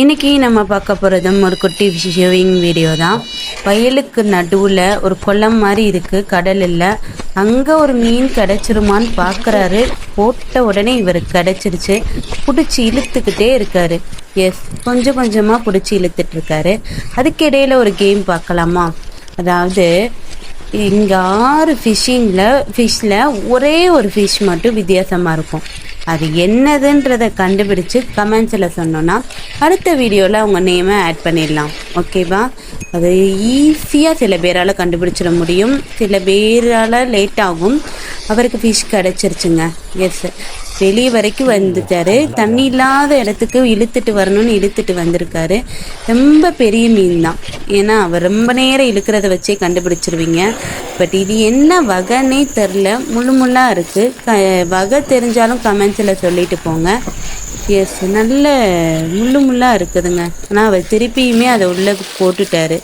இன்றைக்கி நம்ம பார்க்க போகிறதும் ஒரு குட்டி ஷிவிங் வீடியோ தான். வயலுக்கு நடுவில் ஒரு குளம் மாதிரி இருக்குது, கடல் இல்லை. அங்கே ஒரு மீன் கிடச்சிருமான்னு பார்க்குறாரு. போட்ட உடனே இவருக்கு கிடச்சிருச்சு. பிடிச்சி இழுத்துக்கிட்டே இருக்காரு. எஸ், கொஞ்சம் கொஞ்சமாக பிடிச்சி இழுத்துட்ருக்காரு. அதுக்கிடையில் ஒரு கேம் பார்க்கலாமா? அதாவது இங்கே 6 ஃபிஷ்ஷில் ஒரே ஒரு ஃபிஷ் மட்டும் வித்தியாசமாக இருக்கும். அது என்னதுன்றதை கண்டுபிடிச்சு கமெண்ட்ஸில் சொன்னோன்னா அடுத்த வீடியோவில் அவங்க நேமை ஆட் பண்ணிடலாம். ஓகேவா? அது ஈஸியாக சில பேரால் கண்டுபிடிச்சிட முடியும், சில பேரால் லேட் ஆகும். அவருக்கு ஃபிஷ் கிடச்சிருச்சுங்க. எஸ், வெளியே வரைக்கும் வந்துட்டார். தண்ணி இல்லாத இடத்துக்கு இழுத்துட்டு வரணும்னு இழுத்துட்டு வந்திருக்காரு. ரொம்ப பெரிய மீன் தான். ஏன்னா அவர் ரொம்ப நேரம் இழுக்கிறத வச்சே கண்டுபிடிச்சிருவீங்க. பட் இது என்ன வகைன்னே தெரில, முள்ளாக இருக்குது. வகை தெரிஞ்சாலும் கமெண்ட்ஸில் சொல்லிட்டு போங்க. எஸ், நல்ல முள்ளாக இருக்குதுங்க. ஆனால் அவர் திருப்பியுமே அதை உள்ளே போட்டுட்டாரு.